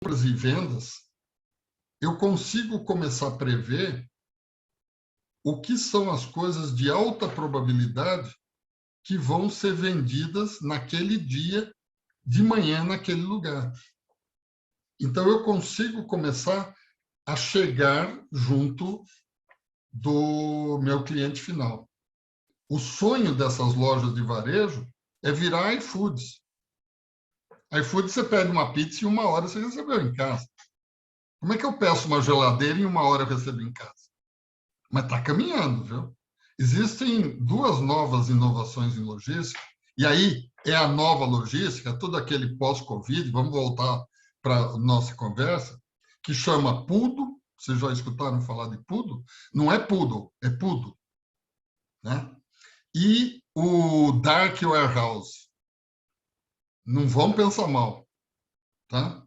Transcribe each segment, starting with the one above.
compras e vendas, eu consigo começar a prever o que são as coisas de alta probabilidade que vão ser vendidas naquele dia, de manhã, naquele lugar. Então, eu consigo começar a chegar junto do meu cliente final. O sonho dessas lojas de varejo é virar iFoods. iFood, você pede uma pizza e em 1 hora você recebeu em casa. Como é que eu peço uma geladeira e em 1 hora eu recebo em casa? Mas está caminhando, viu? Existem 2 novas inovações em logística, e aí é a nova logística, todo aquele pós-Covid, vamos voltar para a nossa conversa, que chama PUDO. Vocês já escutaram falar de PUDO? Não é PUDO, é PUDO, né? E o Dark Warehouse. Não vão pensar mal, tá?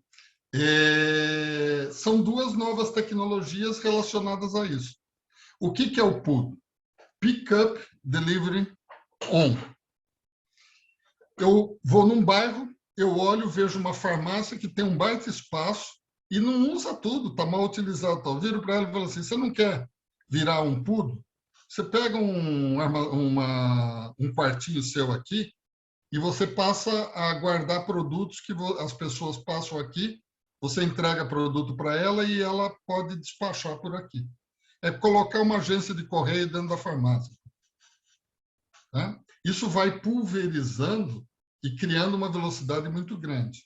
São 2 novas tecnologias relacionadas a isso. O que é o PUDO? Pick Up Delivery On. Eu vou num bairro, eu olho, vejo uma farmácia que tem um baita espaço e não usa tudo, está mal utilizado. Eu viro para ela e falo assim, você não quer virar um PUDO? Você pega um quartinho seu aqui e você passa a guardar produtos que as pessoas passam aqui, você entrega produto para ela e ela pode despachar por aqui. É colocar uma agência de correio dentro da farmácia. Tá? Isso vai pulverizando e criando uma velocidade muito grande.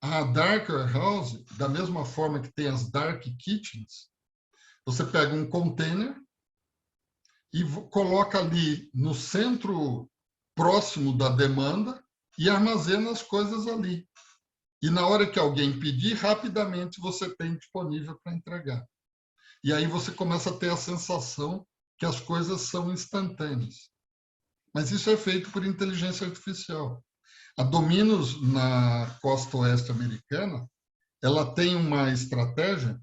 A Dark Warehouse, da mesma forma que tem as Dark Kitchens, você pega um container e coloca ali no centro próximo da demanda e armazena as coisas ali. E na hora que alguém pedir, rapidamente você tem disponível para entregar. E aí você começa a ter a sensação que as coisas são instantâneas. Mas isso é feito por inteligência artificial. A Domino's, na costa oeste americana, ela tem uma estratégia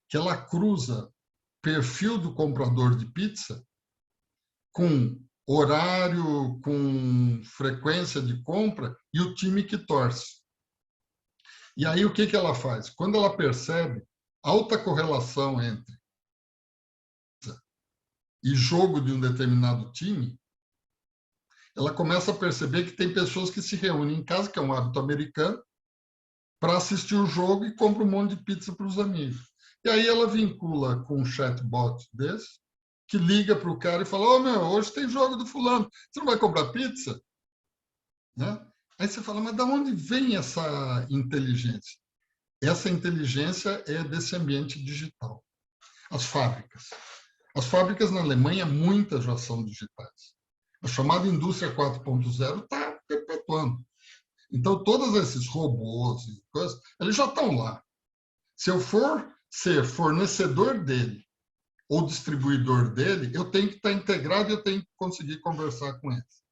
que ela cruza perfil do comprador de pizza com horário, com frequência de compra e o time que torce. E aí o que ela faz? Quando ela percebe alta correlação entre e jogo de um determinado time, ela começa a perceber que tem pessoas que se reúnem em casa, que é um hábito americano, para assistir o jogo e compra um monte de pizza para os amigos. E aí ela vincula com um chatbot desse, que liga para o cara e fala, ô meu, hoje tem jogo do fulano, você não vai comprar pizza? Né? Aí você fala, mas de onde vem essa inteligência? Essa inteligência é desse ambiente digital. As fábricas. As fábricas na Alemanha, muitas já são digitais. A chamada indústria 4.0 está perpetuando. Então, todos esses robôs e coisas, eles já estão lá. Se eu for ser fornecedor dele ou distribuidor dele, eu tenho que estar integrado e eu tenho que conseguir conversar com eles.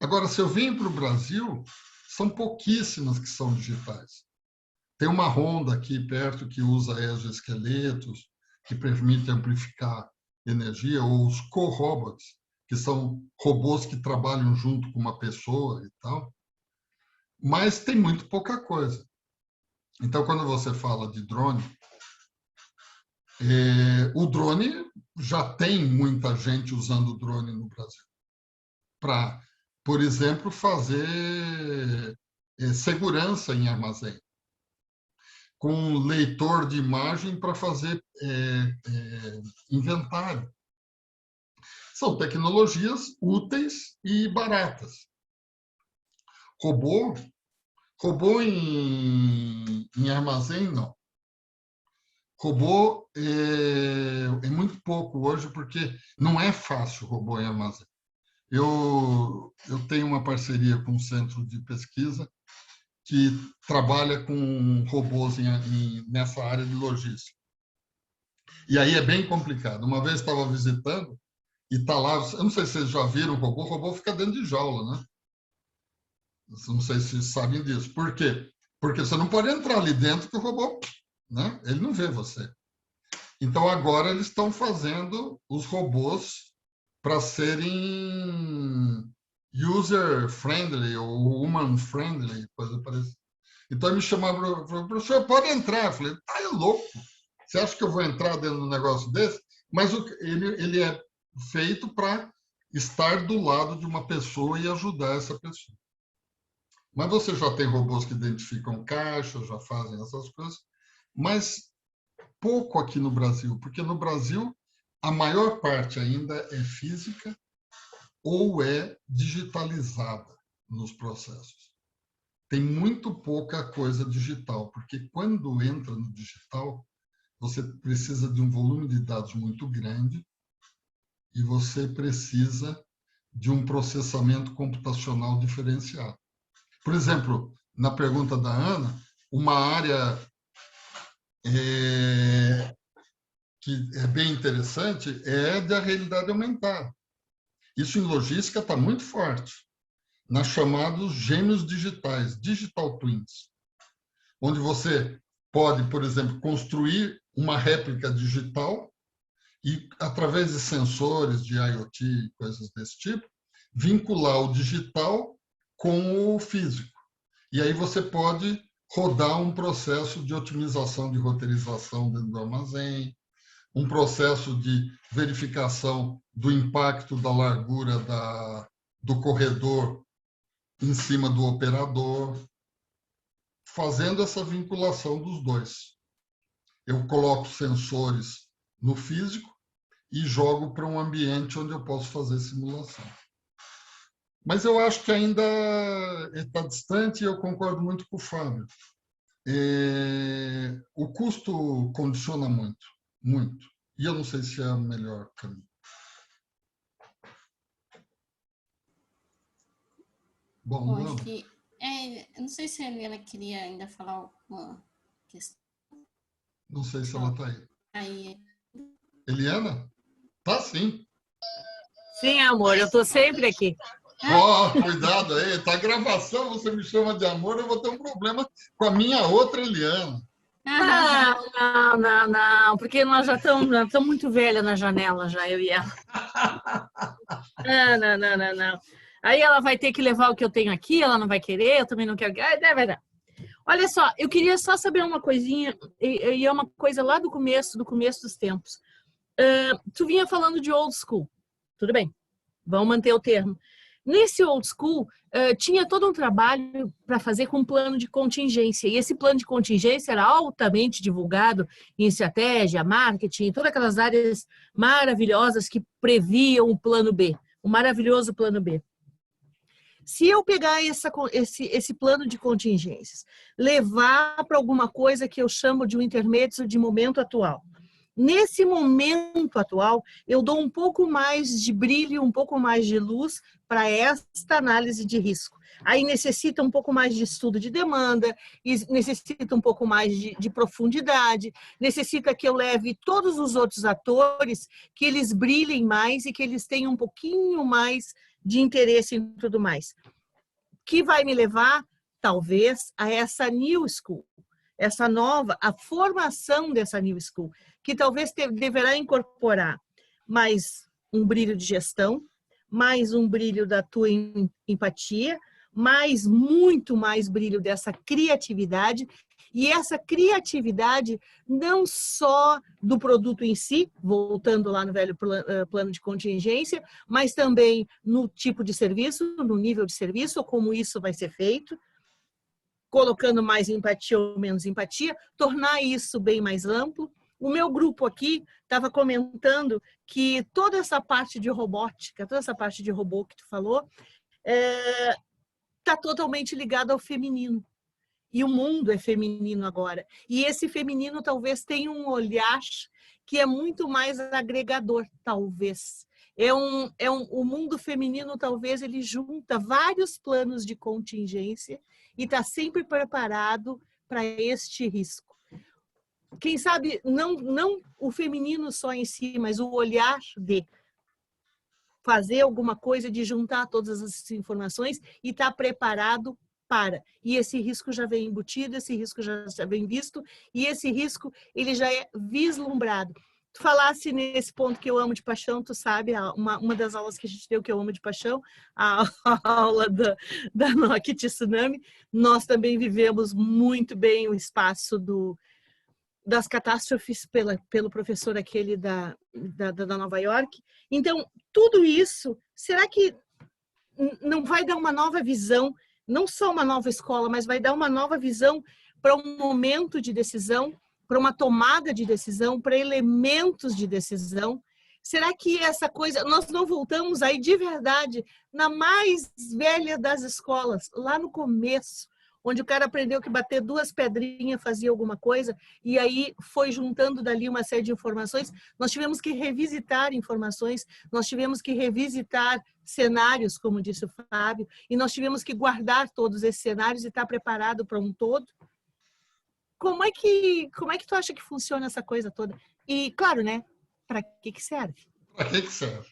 Agora, se eu venho para o Brasil, são pouquíssimas que são digitais. Tem uma Honda aqui perto que usa exoesqueletos, que permite amplificar energia, ou os co-robots, que são robôs que trabalham junto com uma pessoa e tal. Mas tem muito pouca coisa. Então, quando você fala de drone, o drone já tem muita gente usando o drone no Brasil para, por exemplo, fazer segurança em armazém, com leitor de imagem para fazer inventário. São tecnologias úteis e baratas. Robô em armazém, não. Robô é muito pouco hoje, porque não é fácil robô em armazém. Eu tenho uma parceria com um centro de pesquisa que trabalha com robôs nessa área de logística. E aí é bem complicado. Uma vez estava visitando e está lá, eu não sei se vocês já viram o robô fica dentro de jaula, né? Não sei se vocês sabem disso. Por quê? Porque você não pode entrar ali dentro que o robô, né? Ele não vê você. Então, agora eles estão fazendo os robôs para serem user-friendly ou human-friendly, coisa parecida. Então, ele me chamava, professor, pode entrar. Eu falei, tá, é louco. Você acha que eu vou entrar dentro de um negócio desse? Mas ele é feito para estar do lado de uma pessoa e ajudar essa pessoa. Mas você já tem robôs que identificam caixas, já fazem essas coisas, mas pouco aqui no Brasil, porque no Brasil a maior parte ainda é física ou é digitalizada nos processos. Tem muito pouca coisa digital, porque quando entra no digital, você precisa de um volume de dados muito grande e você precisa de um processamento computacional diferenciado. Por exemplo, na pergunta da Ana, uma área que é bem interessante é da realidade aumentada. Isso em logística está muito forte, nas chamados gêmeos digitais, digital twins, onde você pode, por exemplo, construir uma réplica digital e, através de sensores de IoT e coisas desse tipo, vincular o digital com o físico. E aí você pode rodar um processo de otimização de roteirização dentro do armazém, um processo de verificação do impacto da largura do corredor em cima do operador, fazendo essa vinculação dos dois. Eu coloco sensores no físico e jogo para um ambiente onde eu posso fazer simulação. Mas eu acho que ainda está distante e eu concordo muito com o Fábio. O custo condiciona muito, muito. E eu não sei se é o melhor caminho. Bom, acho que... não sei se a Eliana queria ainda falar alguma questão. Não sei se ela está aí. Aí. Eliana? Tá sim. Sim, amor, eu estou sempre aqui. Cuidado aí, tá gravação, você me chama de amor, eu vou ter um problema com a minha outra Eliana. Não, porque nós já estamos muito velhas na janela, já, eu e ela. Não. Aí ela vai ter que levar o que eu tenho aqui, ela não vai querer, eu também não quero. Vai dar. Olha só, eu queria só saber uma coisinha, e é uma coisa lá do começo dos tempos. Tu vinha falando de old school, tudo bem, vamos manter o termo. Nesse old school, tinha todo um trabalho para fazer com um plano de contingência. E esse plano de contingência era altamente divulgado em estratégia, marketing, todas aquelas áreas maravilhosas que previam o plano B, o maravilhoso plano B. Se eu pegar esse plano de contingências, levar para alguma coisa que eu chamo de um intermédio de momento atual, nesse momento atual, eu dou um pouco mais de brilho, um pouco mais de luz para esta análise de risco. Aí necessita um pouco mais de estudo de demanda, necessita um pouco mais de profundidade, necessita que eu leve todos os outros atores, que eles brilhem mais e que eles tenham um pouquinho mais de interesse em tudo mais. Que vai me levar, talvez, a essa new school, essa nova, a formação dessa new school, que talvez deverá incorporar mais um brilho de gestão, mais um brilho da tua empatia, muito mais brilho dessa criatividade, e essa criatividade não só do produto em si, voltando lá no velho plano de contingência, mas também no tipo de serviço, no nível de serviço, como isso vai ser feito, colocando mais empatia ou menos empatia, tornar isso bem mais amplo. O meu grupo aqui estava comentando que toda essa parte de robótica, toda essa parte de robô que tu falou, está totalmente ligada ao feminino. E o mundo é feminino agora. E esse feminino talvez tenha um olhar que é muito mais agregador, talvez. O mundo feminino, talvez, ele junta vários planos de contingência e está sempre preparado para este risco. Quem sabe, não o feminino só em si, mas o olhar de fazer alguma coisa, de juntar todas essas informações e estar preparado para. E esse risco já vem embutido, esse risco já vem visto, e esse risco ele já é vislumbrado. tu falasse nesse ponto que eu amo de paixão, tu sabe, uma das aulas que a gente deu que eu amo de paixão, a aula da Noki Tsunami, nós também vivemos muito bem o espaço das catástrofes pelo professor aquele da Nova York. Então, tudo isso, será que não vai dar uma nova visão, não só uma nova escola, mas vai dar uma nova visão para um momento de decisão, para uma tomada de decisão, para elementos de decisão? Será que essa coisa, nós não voltamos aí de verdade na mais velha das escolas, lá no começo, onde o cara aprendeu que bater 2 pedrinhas fazia alguma coisa, e aí foi juntando dali uma série de informações. Nós tivemos que revisitar informações, nós tivemos que revisitar cenários, como disse o Fábio, e nós tivemos que guardar todos esses cenários e estar preparado para um todo. Como é que tu acha que funciona essa coisa toda? E, claro, né? Para que serve? Para que serve?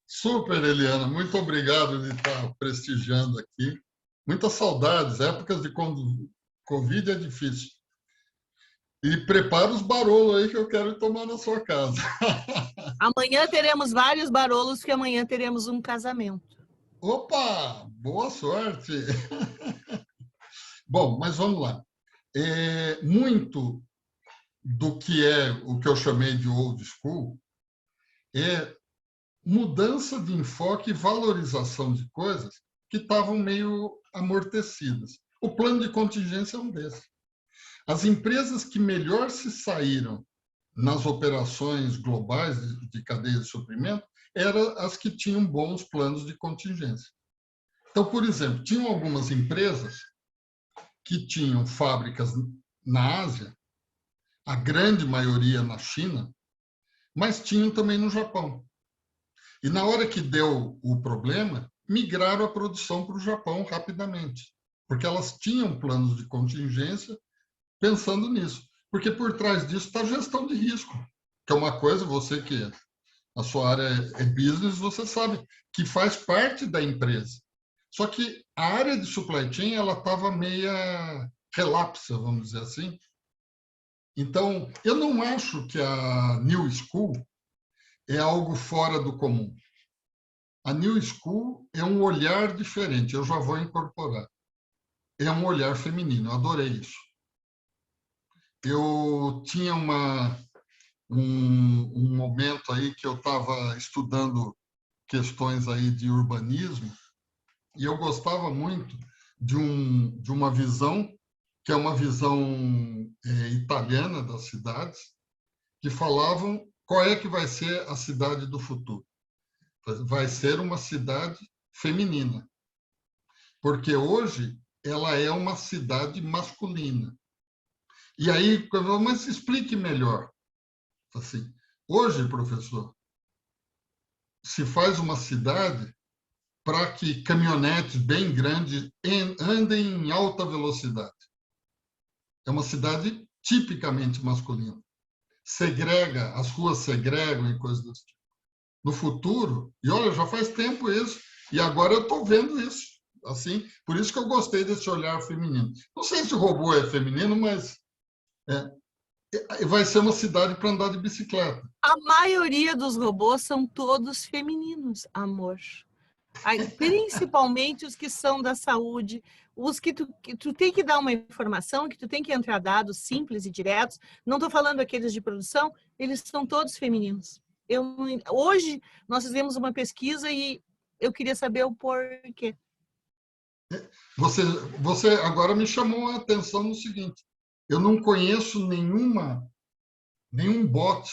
Super, Eliana. Muito obrigado de estar prestigiando aqui. Muitas saudades. Épocas de Covid é difícil. E prepara os barolos aí que eu quero tomar na sua casa. Amanhã teremos vários barolos, porque amanhã teremos um casamento. Opa! Boa sorte! Bom, mas vamos lá. Muito do que é o que eu chamei de old school é mudança de enfoque e valorização de coisas que estavam meio amortecidas. O plano de contingência é um desses. As empresas que melhor se saíram nas operações globais de cadeia de suprimento eram as que tinham bons planos de contingência. Então, por exemplo, tinham algumas empresas que tinham fábricas na Ásia, a grande maioria na China, mas tinham também no Japão. E na hora que deu o problema, migraram a produção para o Japão rapidamente, porque elas tinham planos de contingência pensando nisso. Porque por trás disso está a gestão de risco, que é uma coisa, você que a sua área é business, você sabe que faz parte da empresa. Só que a área de supply chain ela estava meia relapsa, vamos dizer assim. Então, eu não acho que a New School é algo fora do comum. A New School é um olhar diferente, eu já vou incorporar. É um olhar feminino, eu adorei isso. Eu tinha um momento aí que eu estava estudando questões aí de urbanismo e eu gostava muito de uma visão que é uma visão italiana das cidades, que falavam qual é que vai ser a cidade do futuro. Vai ser uma cidade feminina, porque hoje ela é uma cidade masculina. E aí, mas explique melhor. Assim, hoje, professor, se faz uma cidade para que caminhonetes bem grandes andem em alta velocidade. É uma cidade tipicamente masculina. As ruas segregam e coisas desse tipo. No futuro, e olha, já faz tempo isso, e agora eu estou vendo isso. Assim, por isso que eu gostei desse olhar feminino. Não sei se o robô é feminino, mas vai ser uma cidade para andar de bicicleta. A maioria dos robôs são todos femininos, amor. Principalmente os que são da saúde, os que tu tem que dar uma informação, que tu tem que entrar dados simples e diretos. Não estou falando aqueles de produção, eles são todos femininos. Hoje nós fizemos uma pesquisa e eu queria saber o porquê. Você agora me chamou a atenção no seguinte: eu não conheço nenhum bot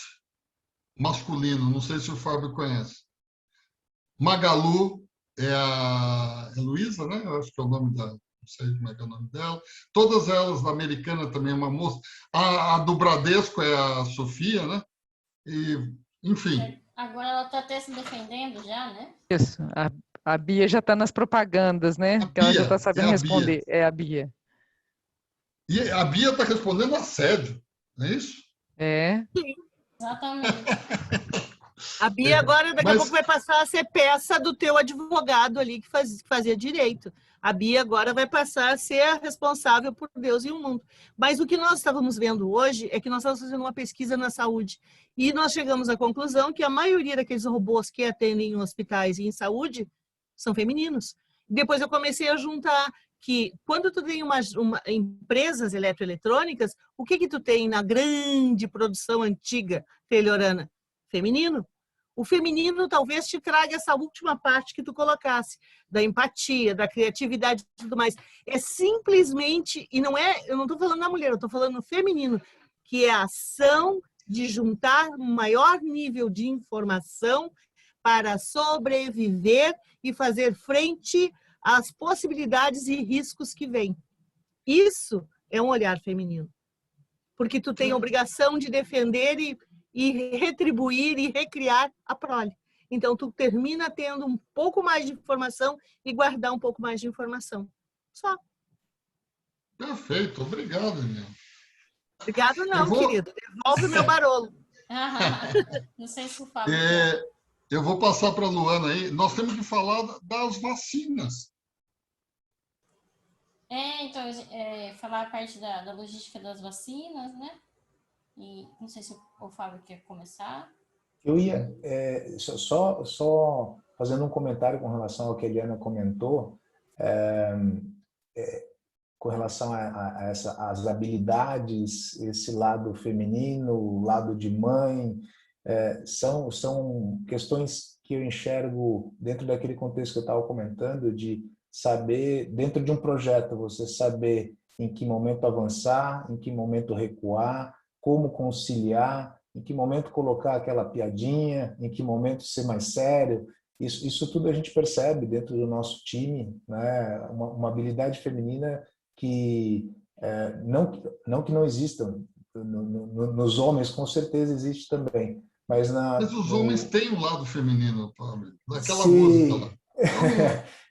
masculino, não sei se o Fábio conhece. Magalu é a Luísa, né? Eu acho que é o nome da, não sei como é que é o nome dela. Todas elas, da Americana também é uma moça. A do Bradesco é a Sofia, né? E, enfim. Agora ela está até se defendendo já, né? Isso. A Bia já está nas propagandas, né? Que ela já está sabendo responder. É a Bia. E a Bia está respondendo assédio, não é isso? É. Sim. Exatamente. A Bia agora, daqui a pouco, vai passar a ser peça do teu advogado ali que fazia direito. A Bia agora vai passar a ser a responsável por Deus e o mundo. Mas o que nós estávamos vendo hoje é que nós estávamos fazendo uma pesquisa na saúde. E nós chegamos à conclusão que a maioria daqueles robôs que atendem em hospitais e em saúde são femininos. Depois eu comecei a juntar que quando tu tem empresas eletroeletrônicas, o que tu tem na grande produção antiga telhorana? Feminino. O feminino talvez te traga essa última parte que tu colocasse, da empatia, da criatividade e tudo mais. É simplesmente, e não é, eu não estou falando da mulher, eu estou falando do feminino, que é a ação de juntar um maior nível de informação para sobreviver e fazer frente às possibilidades e riscos que vêm. Isso é um olhar feminino. Porque tu tem a obrigação de defender e retribuir e recriar a prole. Então, tu termina tendo um pouco mais de informação e guardar um pouco mais de informação. Só. Perfeito. Obrigado, Eliana. Obrigado não, querido. Devolve o meu barolo. Não sei se o Fábio... Eu vou passar para a Luana aí. Nós temos que falar das vacinas. Então, falar a parte da logística das vacinas, né? E não sei se o Fábio quer começar. Eu ia só fazendo um comentário com relação ao que a Eliana comentou, com relação a as habilidades, esse lado feminino, o lado de mãe, são questões que eu enxergo dentro daquele contexto que eu estava comentando, de saber, dentro de um projeto, você saber em que momento avançar, em que momento recuar, como conciliar, em que momento colocar aquela piadinha, em que momento ser mais sério. Isso tudo a gente percebe dentro do nosso time, né? Uma habilidade feminina que não que não existam nos homens, com certeza existe também. Mas os homens têm um lado feminino, Pablo, daquela música lá.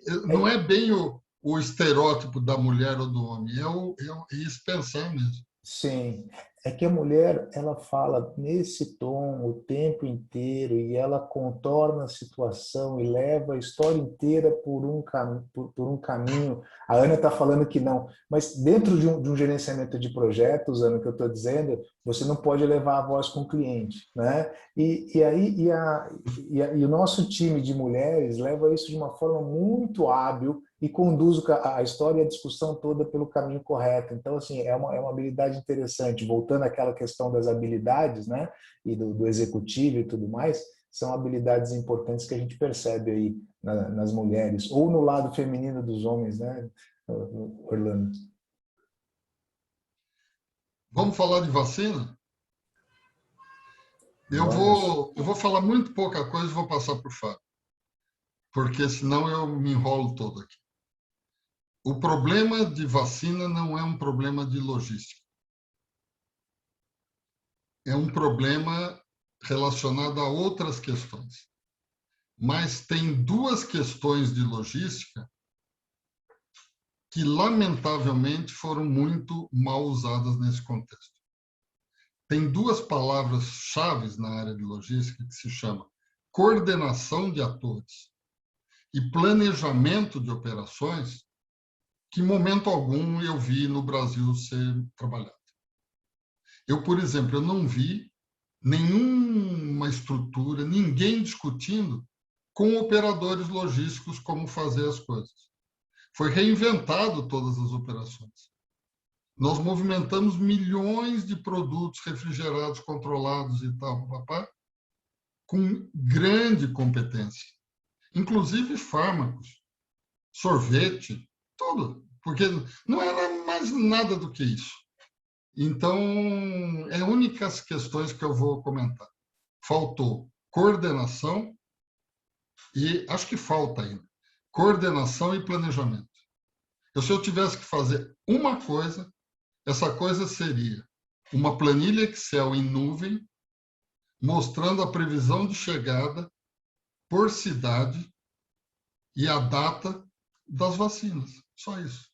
Então, não é bem o estereótipo da mulher ou do homem, é isso pensar mesmo. Sim, é que a mulher, ela fala nesse tom o tempo inteiro e ela contorna a situação e leva a história inteira por um caminho. A Ana está falando que não, mas dentro de um gerenciamento de projetos, Ana, que eu estou dizendo, você não pode levar a voz com o cliente, né? E o nosso time de mulheres leva isso de uma forma muito hábil e conduz a história e a discussão toda pelo caminho correto. Então, assim, é uma habilidade interessante. Voltando àquela questão das habilidades, né, e do executivo e tudo mais, são habilidades importantes que a gente percebe aí nas mulheres, ou no lado feminino dos homens, né, Orlando? Vamos falar de vacina? Eu vou falar muito pouca coisa e vou passar para o Fábio, porque senão eu me enrolo todo aqui. O problema de vacina não é um problema de logística. É um problema relacionado a outras questões. Mas tem duas questões de logística que, lamentavelmente, foram muito mal usadas nesse contexto. Tem duas palavras-chave na área de logística que se chama coordenação de atores e planejamento de operações, que em momento algum eu vi no Brasil ser trabalhado. Eu, por exemplo, eu não vi nenhuma estrutura, ninguém discutindo com operadores logísticos como fazer as coisas. Foi reinventado todas as operações. Nós movimentamos milhões de produtos refrigerados, controlados e tal, com grande competência. Inclusive fármacos, sorvete, tudo, porque não era mais nada do que isso. Então, é únicas questões que eu vou comentar. Faltou coordenação e acho que falta ainda. Coordenação e planejamento. Se eu tivesse que fazer uma coisa, essa coisa seria uma planilha Excel em nuvem, mostrando a previsão de chegada por cidade e a data das vacinas. Só isso.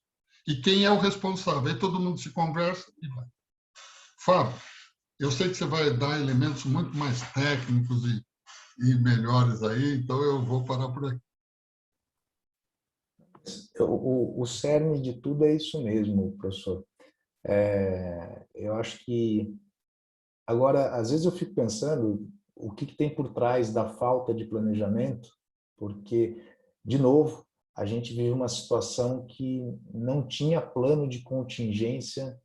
E quem é o responsável? Aí todo mundo se conversa e vai. Fábio, eu sei que você vai dar elementos muito mais técnicos e melhores aí, então eu vou parar por aqui. o cerne de tudo é isso mesmo, professor. Eu acho que agora, às vezes eu fico pensando o que tem por trás da falta de planejamento, porque, de novo, a gente vive uma situação que não tinha plano de contingência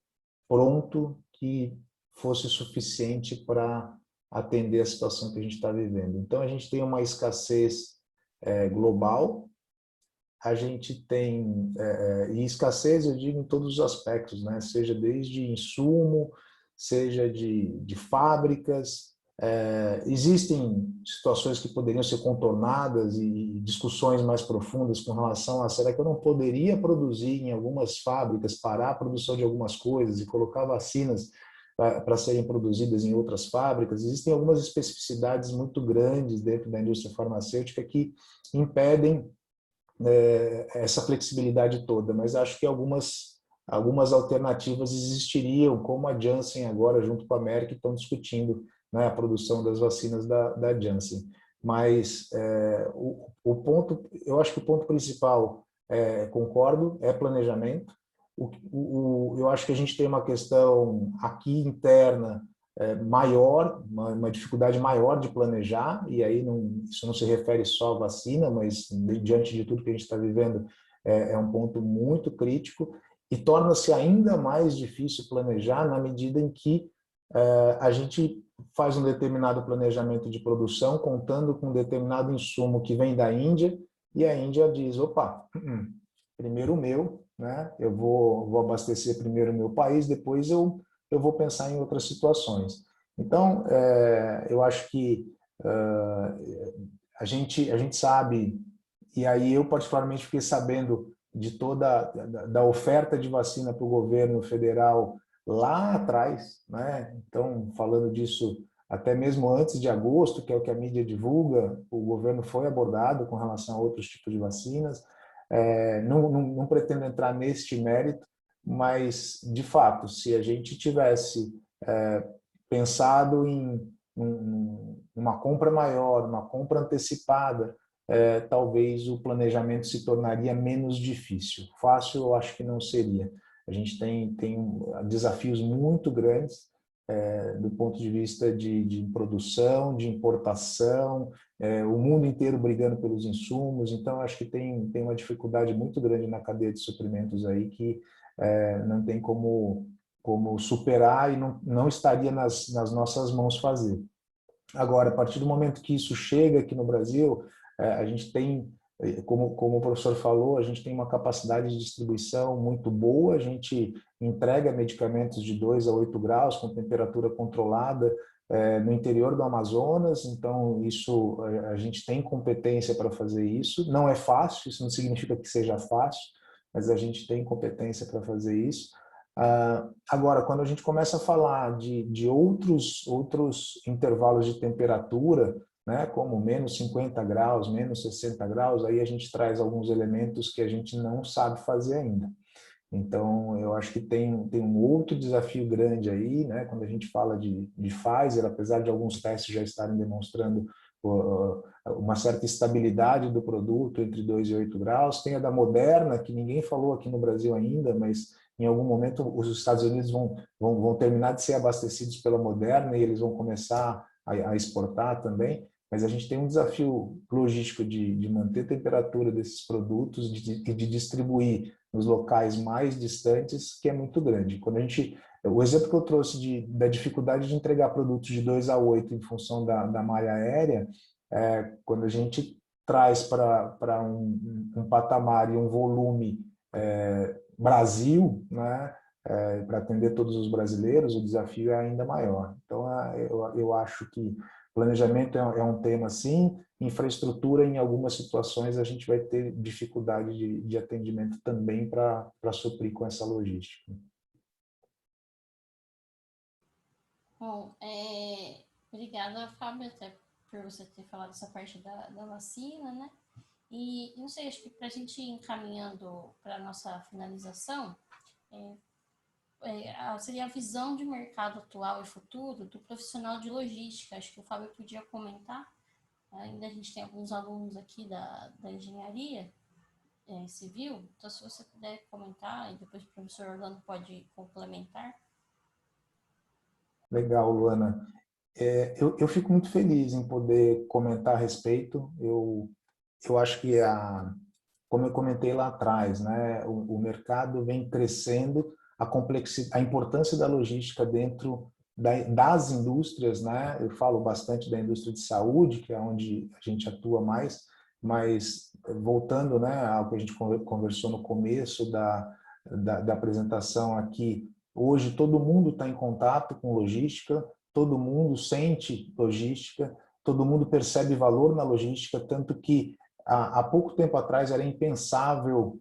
pronto que fosse suficiente para atender a situação que a gente está vivendo. Então, a gente tem uma escassez global, a gente tem, e escassez eu digo em todos os aspectos, né? Seja desde insumo, seja de fábricas, existem situações que poderiam ser contornadas e discussões mais profundas com relação a será que eu não poderia produzir em algumas fábricas, parar a produção de algumas coisas e colocar vacinas para serem produzidas em outras fábricas. Existem algumas especificidades muito grandes dentro da indústria farmacêutica que impedem essa flexibilidade toda, mas acho que algumas alternativas existiriam, como a Janssen agora, junto com a Merck, estão discutindo, né, a produção das vacinas da Janssen. Mas o ponto, eu acho que o ponto principal, concordo, é planejamento. Eu acho que a gente tem uma questão aqui interna maior, uma dificuldade maior de planejar, e aí isso não se refere só à vacina, mas diante de tudo que a gente está vivendo, é um ponto muito crítico, e torna-se ainda mais difícil planejar na medida em que a gente faz um determinado planejamento de produção contando com um determinado insumo que vem da Índia, e a Índia diz, opa, primeiro o meu, né? Eu vou abastecer primeiro o meu país, depois eu vou pensar em outras situações. Então, eu acho que a gente sabe, e aí eu particularmente fiquei sabendo de toda da oferta de vacina para o governo federal lá atrás, né? Então, falando disso até mesmo antes de agosto, que é o que a mídia divulga, o governo foi abordado com relação a outros tipos de vacinas. Não pretendo entrar neste mérito, mas, de fato, se a gente tivesse pensado em uma compra maior, uma compra antecipada, talvez o planejamento se tornaria menos difícil. Fácil, eu acho que não seria. A gente tem desafios muito grandes do ponto de vista de produção, de importação, o mundo inteiro brigando pelos insumos. Então, acho que tem uma dificuldade muito grande na cadeia de suprimentos aí que não tem como superar e não estaria nas nossas mãos fazer. Agora, a partir do momento que isso chega aqui no Brasil, a gente tem, como o professor falou, a gente tem uma capacidade de distribuição muito boa, a gente entrega medicamentos de 2 a 8 graus com temperatura controlada no interior do Amazonas, então isso a gente tem competência para fazer isso. Não é fácil, isso não significa que seja fácil, mas a gente tem competência para fazer isso. Agora, quando a gente começa a falar de outros intervalos de temperatura, né, como menos 50 graus, menos 60 graus, aí a gente traz alguns elementos que a gente não sabe fazer ainda. Então, eu acho que tem um outro desafio grande aí, né, quando a gente fala de Pfizer, apesar de alguns testes já estarem demonstrando uma certa estabilidade do produto entre 2 e 8 graus. Tem a da Moderna, que ninguém falou aqui no Brasil ainda, mas em algum momento os Estados Unidos vão terminar de ser abastecidos pela Moderna e eles vão começar a exportar também. Mas a gente tem um desafio logístico de manter a temperatura desses produtos e de distribuir nos locais mais distantes, que é muito grande. O exemplo que eu trouxe da dificuldade de entregar produtos de 2 a 8 em função da malha aérea, quando a gente traz para um patamar e um volume Brasil, né, para atender todos os brasileiros, o desafio é ainda maior. Então, eu acho que planejamento é um tema, sim. Infraestrutura, em algumas situações, a gente vai ter dificuldade de atendimento também para suprir com essa logística. Bom, obrigada, Fábio, até por você ter falado essa parte da vacina, né? E não sei, acho que para a gente ir encaminhando para a nossa finalização, seria a visão de mercado atual e futuro do profissional de logística. Acho que o Fábio podia comentar. Ainda a gente tem alguns alunos aqui da engenharia. civil. Então, se você puder comentar, e depois o professor Orlando pode complementar. Legal, Luana. Eu fico muito feliz em poder comentar a respeito. Eu acho que, como eu comentei lá atrás, né, o mercado vem crescendo, a importância da logística dentro das indústrias, né? Eu falo bastante da indústria de saúde, que é onde a gente atua mais, mas voltando, né, ao que a gente conversou no começo da apresentação aqui, hoje todo mundo está em contato com logística, todo mundo sente logística, todo mundo percebe valor na logística, tanto que há pouco tempo atrás era impensável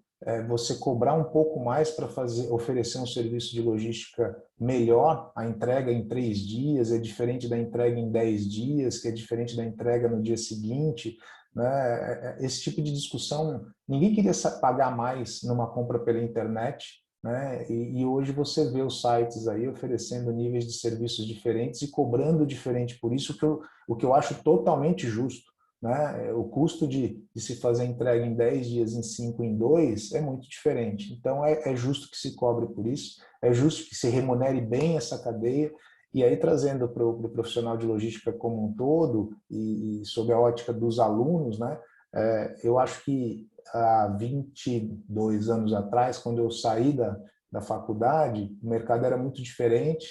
você cobrar um pouco mais para oferecer um serviço de logística melhor. A entrega em 3 dias é diferente da entrega em 10 dias, que é diferente da entrega no dia seguinte, né? Esse tipo de discussão, ninguém queria pagar mais numa compra pela internet, né? E hoje você vê os sites aí oferecendo níveis de serviços diferentes e cobrando diferente por isso, o que eu acho totalmente justo. Né? O custo de se fazer entrega em 10 dias, em 5, em 2, é muito diferente. Então, é justo que se cobre por isso, é justo que se remunere bem essa cadeia. E aí, trazendo para o profissional de logística como um todo, e sob a ótica dos alunos, né? Eu acho que há 22 anos atrás, quando eu saí da faculdade, o mercado era muito diferente.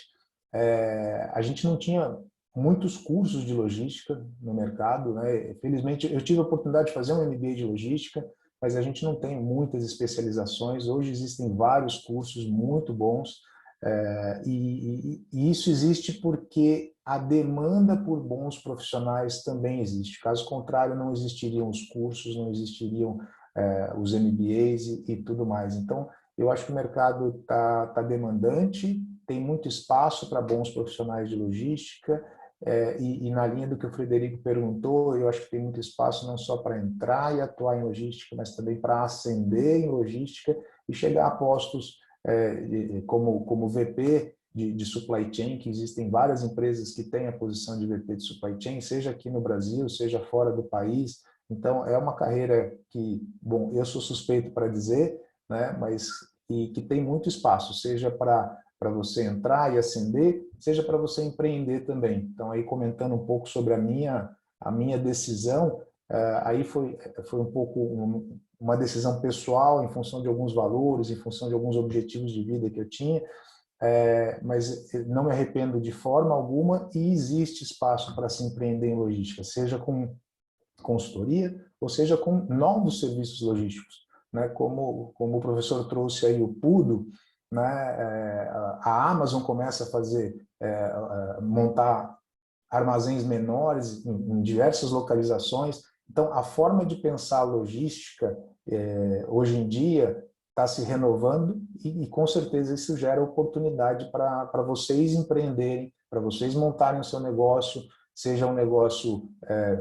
A gente não tinha muitos cursos de logística no mercado, né? Felizmente, eu tive a oportunidade de fazer um MBA de logística, mas a gente não tem muitas especializações. Hoje existem vários cursos muito bons, e isso existe porque a demanda por bons profissionais também existe. Caso contrário, não existiriam os cursos, não existiriam os MBAs e tudo mais. Então, eu acho que o mercado tá demandante, tem muito espaço para bons profissionais de logística, e na linha do que o Frederico perguntou, eu acho que tem muito espaço não só para entrar e atuar em logística, mas também para ascender em logística e chegar a postos como VP de supply chain, que existem várias empresas que têm a posição de VP de supply chain, seja aqui no Brasil, seja fora do país. Então, é uma carreira que, bom, eu sou suspeito para dizer, né, mas que tem muito espaço, seja para você entrar e ascender, seja para você empreender também. Então, aí comentando um pouco sobre a minha decisão, aí foi um pouco uma decisão pessoal, em função de alguns valores, em função de alguns objetivos de vida que eu tinha, mas não me arrependo de forma alguma, e existe espaço para se empreender em logística, seja com consultoria, ou seja com novos serviços logísticos, né? Como o professor trouxe aí o Pudo, né? A Amazon começa a montar armazéns menores em diversas localizações. Então, a forma de pensar a logística hoje em dia está se renovando, e com certeza isso gera oportunidade para vocês empreenderem, para vocês montarem o seu negócio, seja um negócio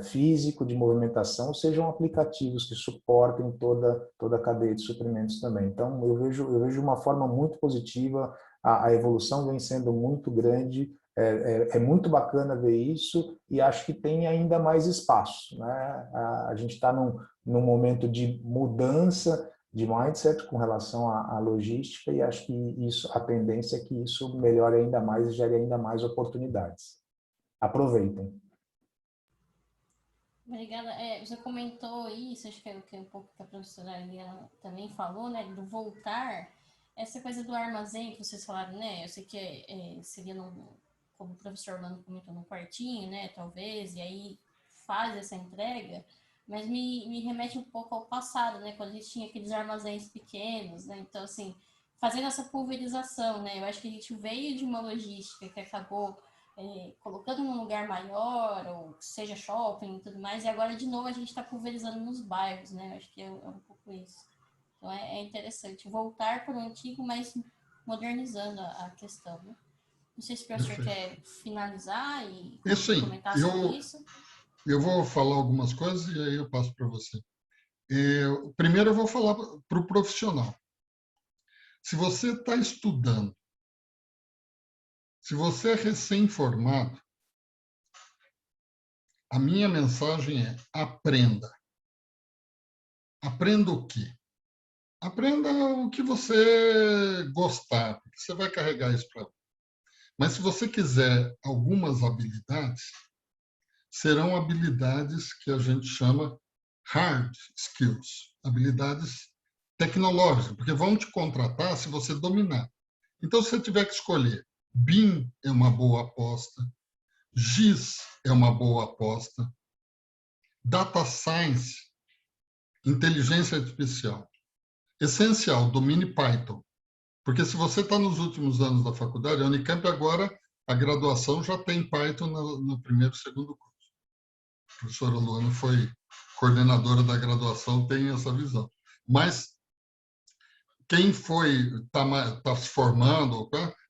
físico de movimentação, sejam aplicativos que suportem toda a cadeia de suprimentos também. Então, eu vejo uma forma muito positiva, a evolução vem sendo muito grande, é muito bacana ver isso, e acho que tem ainda mais espaço, né? A gente está num momento de mudança de mindset com relação à logística, e acho que a tendência é que isso melhore ainda mais e gere ainda mais oportunidades. Aproveitem. Obrigada. Você comentou isso, acho que é um pouco que a professora Eliana também falou, né, do voltar. Essa coisa do armazém que vocês falaram, né, eu sei que seria, como o professor Orlando comentou, num quartinho, né, talvez, e aí faz essa entrega, mas me remete um pouco ao passado, né, quando a gente tinha aqueles armazéns pequenos, né, então, assim, fazendo essa pulverização, né, eu acho que a gente veio de uma logística que acabou colocando num lugar maior, ou seja shopping e tudo mais, e agora de novo a gente está pulverizando nos bairros, né? Eu acho que é um pouco isso. Então é interessante voltar para o antigo, mas modernizando a questão, né? Não sei se o professor quer finalizar e comentar sobre isso. Eu vou falar algumas coisas e aí eu passo para você. Primeiro eu vou falar para o profissional. Se você está estudando, se você é recém-formado, a minha mensagem é: aprenda. Aprenda o quê? Aprenda o que você gostar, porque você vai carregar isso para. Mas se você quiser algumas habilidades, serão habilidades que a gente chama hard skills, habilidades tecnológicas, porque vão te contratar se você dominar. Então, se você tiver que escolher, BIM é uma boa aposta, GIS é uma boa aposta, Data Science, inteligência artificial, essencial, domine Python. Porque se você está nos últimos anos da faculdade, a Unicamp agora, a graduação já tem Python no primeiro e segundo curso. A professora Luana foi coordenadora da graduação, tem essa visão. Mas quem está se formando,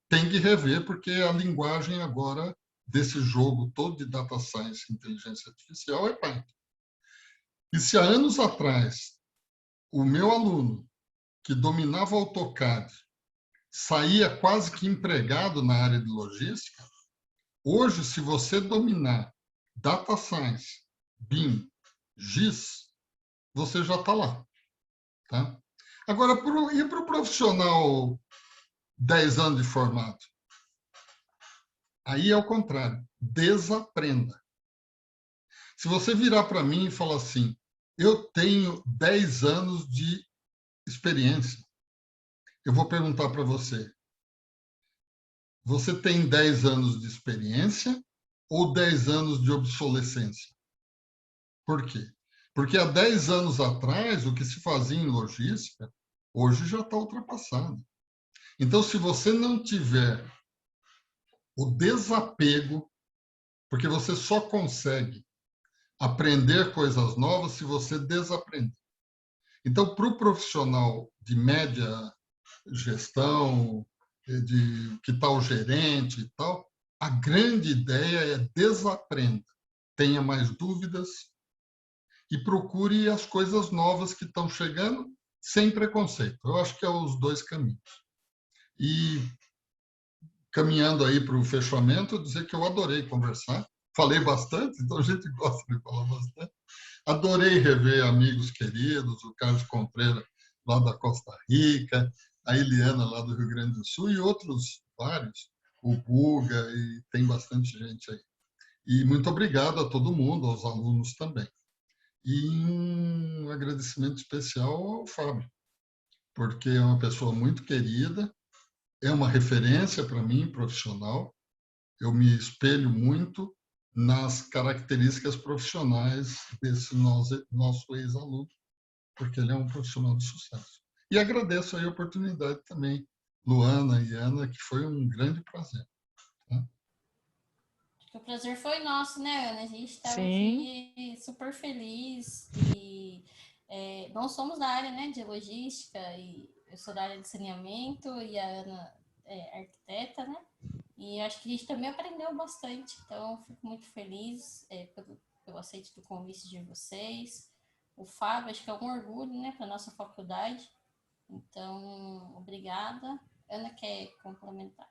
tem que rever, porque a linguagem agora desse jogo todo de data science e inteligência artificial é Python. E se há anos atrás o meu aluno, que dominava o AutoCAD, saía quase que empregado na área de logística, hoje, se você dominar Data Science, BIM, GIS, você já está lá. Tá? Agora, e para o profissional 10 anos de formato? Aí é o contrário, desaprenda. Se você virar para mim e falar assim, eu tenho 10 anos de experiência, eu vou perguntar para você, você tem 10 anos de experiência ou 10 anos de obsolescência? Por quê? Porque há 10 anos atrás, o que se fazia em logística, hoje já está ultrapassado. Então, se você não tiver o desapego, porque você só consegue aprender coisas novas se você desaprender. Então, para o profissional de média gestão, que tal gerente e tal, a grande ideia é desaprenda, tenha mais dúvidas e procure as coisas novas que estão chegando sem preconceito. Eu acho que é os dois caminhos. E caminhando aí para o fechamento, dizer que eu adorei conversar. Falei bastante, então a gente gosta de falar bastante. Adorei rever amigos queridos, o Carlos Contreira, lá da Costa Rica, a Eliana, lá do Rio Grande do Sul, e outros vários, o Buga, e tem bastante gente aí. E muito obrigado a todo mundo, aos alunos também. E um agradecimento especial ao Fábio, porque é uma pessoa muito querida, é uma referência para mim, profissional. Eu me espelho muito nas características profissionais desse nosso ex-aluno, porque ele é um profissional de sucesso. E agradeço aí a oportunidade também, Luana e Ana, que foi um grande prazer. Tá? O prazer foi nosso, né, Ana? A gente estava Sim. aqui super feliz e nós somos da área, né, de logística e eu sou da área de saneamento e a Ana é arquiteta, né? E acho que a gente também aprendeu bastante, então fico muito feliz pelo aceite do convite de vocês. O Fábio, acho que é um orgulho, né, para nossa faculdade. Então, obrigada. Ana, quer complementar?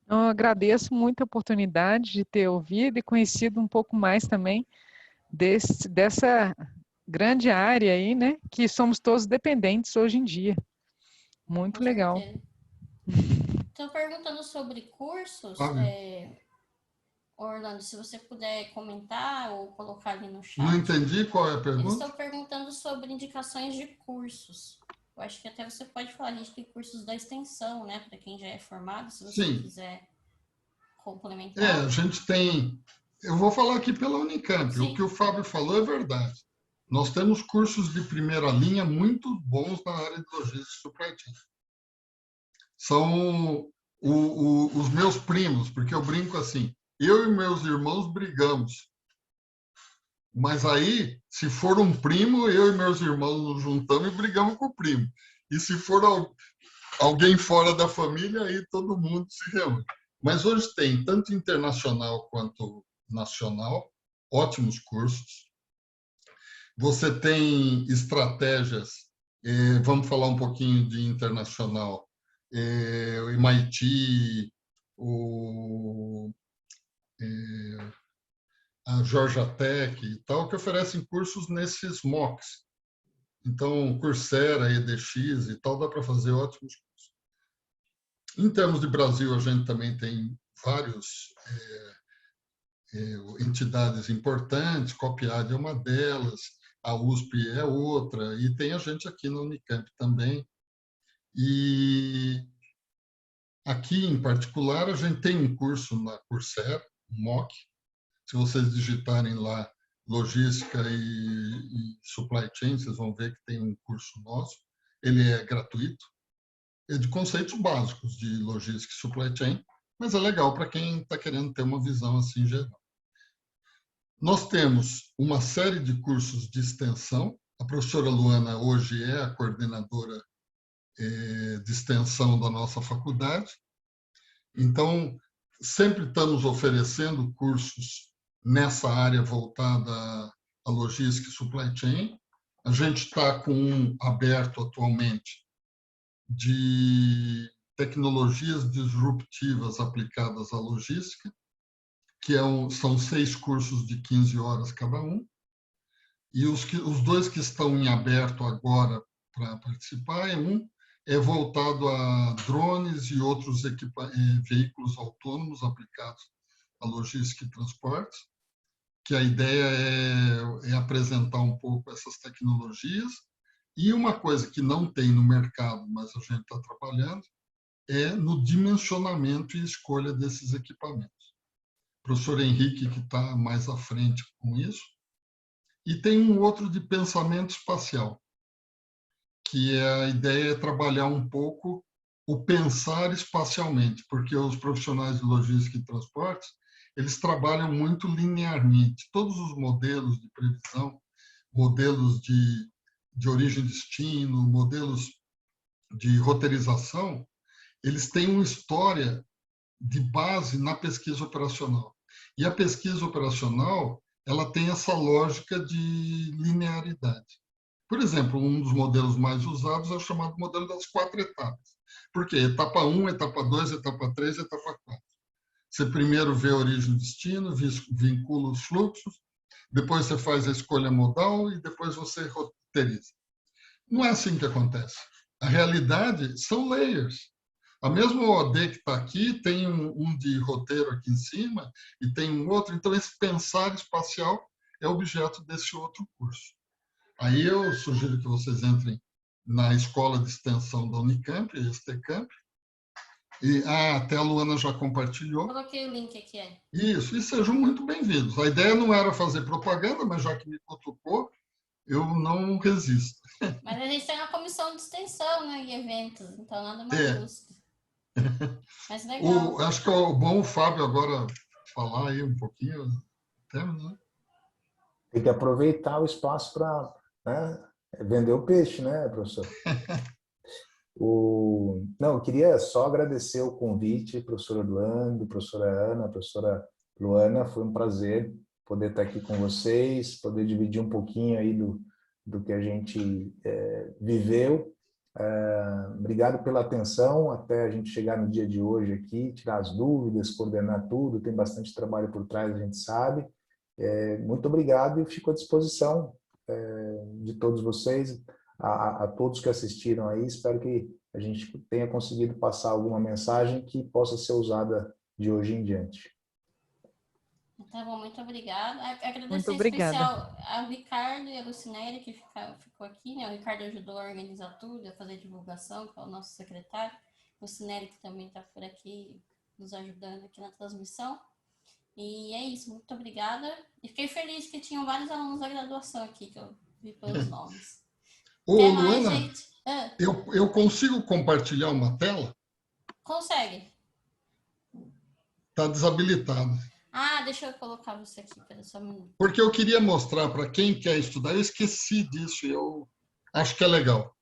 Eu agradeço muito a oportunidade de ter ouvido e conhecido um pouco mais também dessa grande área aí, né, que somos todos dependentes hoje em dia. Muito Com legal. certeza. Estou perguntando sobre cursos. Orlando, se você puder comentar ou colocar ali no chat. Não entendi qual é a Eles pergunta. estão perguntando sobre indicações de cursos. Eu acho que até você pode falar, a gente tem cursos da extensão, né? Para quem já é formado, se você Sim. quiser complementar. A gente tem... Eu vou falar aqui pela Unicamp. Sim. O que o Fábio falou é verdade. Nós temos cursos de primeira linha muito bons na área de logística e supply chain. São os meus primos, porque eu brinco assim, eu e meus irmãos brigamos. Mas aí, se for um primo, eu e meus irmãos nos juntamos e brigamos com o primo. E se for alguém fora da família, aí todo mundo se reúne. Mas hoje tem, tanto internacional quanto nacional, ótimos cursos. Você tem estratégias, vamos falar um pouquinho de internacional, o MIT, a Georgia Tech e tal, que oferecem cursos nesses MOOCs. Então, Coursera, EDX e tal, dá para fazer ótimos cursos. Em termos de Brasil, a gente também tem várias entidades importantes, Copiad é uma delas, a USP é outra, e tem a gente aqui na Unicamp também. E aqui, em particular, a gente tem um curso na Coursera, um MOOC. Se vocês digitarem lá logística e supply chain, vocês vão ver que tem um curso nosso. Ele é gratuito, é de conceitos básicos de logística e supply chain, mas é legal para quem está querendo ter uma visão assim geral. Nós temos uma série de cursos de extensão. A professora Luana hoje é a coordenadora de extensão da nossa faculdade. Então, sempre estamos oferecendo cursos nessa área voltada à logística e supply chain. A gente está com um aberto atualmente de tecnologias disruptivas aplicadas à logística, que são 6 cursos de 15 horas cada um. E os 2 que estão em aberto agora para participar, um é voltado a drones e outros veículos autônomos aplicados à logística e transportes, que a ideia é apresentar um pouco essas tecnologias. E uma coisa que não tem no mercado, mas a gente está trabalhando, é no dimensionamento e escolha desses equipamentos. O professor Henrique, que está mais à frente com isso. E tem um outro de pensamento espacial, que a ideia é trabalhar um pouco o pensar espacialmente, porque os profissionais de logística e transportes, eles trabalham muito linearmente. Todos os modelos de previsão, modelos de origem e destino, modelos de roteirização, eles têm uma história de base na pesquisa operacional. E a pesquisa operacional, ela tem essa lógica de linearidade. Por exemplo, um dos modelos mais usados é o chamado modelo das 4 etapas. Por quê? Etapa 1, etapa 2, etapa 3, etapa 4. Você primeiro vê a origem e destino, vincula os fluxos, depois você faz a escolha modal e depois você roteiriza. Não é assim que acontece. A realidade são layers. A mesma OD que está aqui tem um de roteiro aqui em cima e tem um outro. Então, esse pensar espacial é objeto desse outro curso. Aí eu sugiro que vocês entrem na Escola de Extensão da Unicamp, STCamp. E até a Luana já compartilhou. Coloquei o link aqui. Isso, e sejam muito bem-vindos. A ideia não era fazer propaganda, mas já que me cutucou, eu não resisto. Mas a gente tem uma comissão de extensão, né, e eventos, então nada mais justo. Mas legal. Acho que é bom o Fábio agora falar aí um pouquinho. Né? Tem que aproveitar o espaço para, né, vender o peixe, né, professor? Não, eu queria só agradecer o convite, professora Orlando, professora Ana, professora Luana. Foi um prazer poder estar aqui com vocês, poder dividir um pouquinho aí do que a gente viveu. Obrigado pela atenção até a gente chegar no dia de hoje aqui, tirar as dúvidas, coordenar tudo. Tem bastante trabalho por trás, a gente sabe. Muito obrigado e fico à disposição de todos vocês, a todos que assistiram aí. Espero que a gente tenha conseguido passar alguma mensagem que possa ser usada de hoje em diante. Tá bom, muito obrigada. Agradecer Muito em obrigada. especial ao Ricardo e a Lucinéria, que ficou aqui, né? O Ricardo ajudou a organizar tudo, a fazer divulgação, que é o nosso secretário. A Lucinéria, que também está por aqui, nos ajudando aqui na transmissão. E é isso, muito obrigada. E fiquei feliz que tinham vários alunos da graduação aqui, que eu vi pelos nomes. Até mais, Luana, gente. eu consigo compartilhar uma tela? Consegue? Está desabilitado. Deixa eu colocar você aqui, pera só um minuto. Porque eu queria mostrar para quem quer estudar, eu esqueci disso e eu acho que é legal.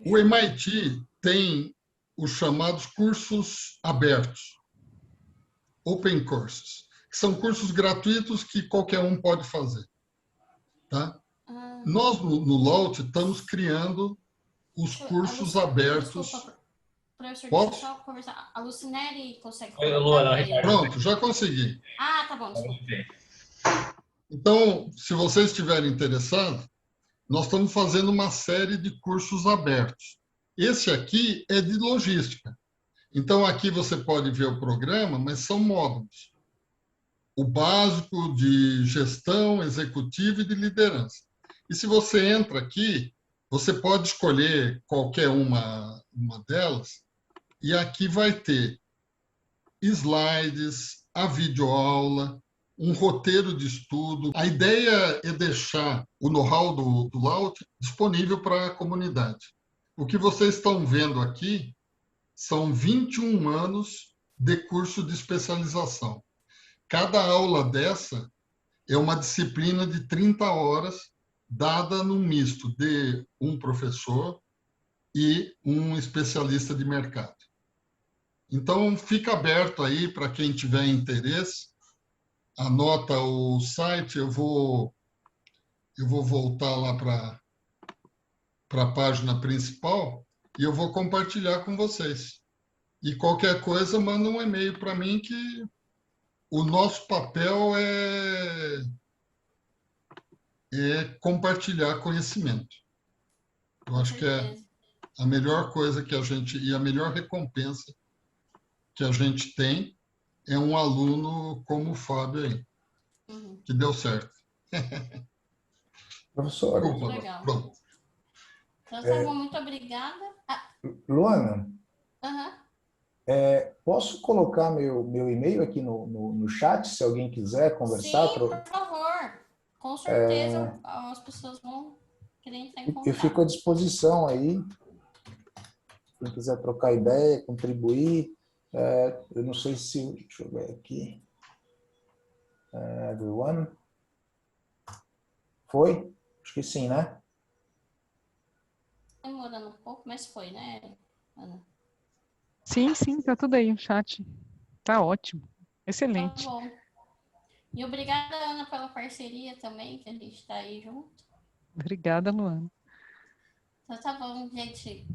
O MIT tem os chamados cursos abertos, open courses, que são cursos gratuitos que qualquer um pode fazer. Tá? Nós, no LAUT, estamos criando os cursos abertos. Desculpa, professor, Posso? deixa eu só conversar. A Lucinéria consegue Oi, colocar Luana, pra ele? Ricardo. Pronto, já consegui. Tá bom, desculpa. Então, se vocês estiverem interessados, nós estamos fazendo uma série de cursos abertos. Esse aqui é de logística. Então, aqui você pode ver o programa, mas são módulos. O básico de gestão executiva e de liderança. E se você entra aqui, você pode escolher qualquer uma delas, e aqui vai ter slides, a videoaula, um roteiro de estudo. A ideia é deixar o know-how do Laut disponível para a comunidade. O que vocês estão vendo aqui são 21 anos de curso de especialização. Cada aula dessa é uma disciplina de 30 horas, dada num misto de um professor e um especialista de mercado. Então, fica aberto aí para quem tiver interesse. Anota o site, eu vou voltar lá para a página principal e eu vou compartilhar com vocês. E qualquer coisa, manda um e-mail para mim que o nosso papel é compartilhar conhecimento. Eu acho que é a melhor coisa que a gente, e a melhor recompensa que a gente tem é um aluno como o Fábio aí, que deu certo. Professor. Desculpa, legal. pronto. Então, tá bom, muito obrigada. Luana, Aham. posso colocar meu e-mail aqui no chat, se alguém quiser conversar? Sim, por favor. Com certeza as pessoas vão querer entrar em Eu contato. fico à disposição aí. Quem quiser trocar ideia, contribuir. Eu não sei se... Deixa eu ver aqui. Everyone. Foi? Acho que sim, né? Demorando um pouco, mas foi, né, Ana? Sim, sim, tá tudo aí, o chat. Tá ótimo. Tá Excelente. bom. E obrigada, Ana, pela parceria também, que a gente está aí junto. Obrigada, Luana. Então tá bom, gente.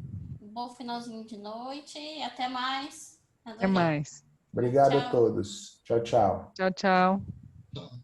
Bom finalzinho de noite e até mais. Até mais. Obrigado a Tchau. todos. Tchau, tchau. Tchau, tchau. Tá.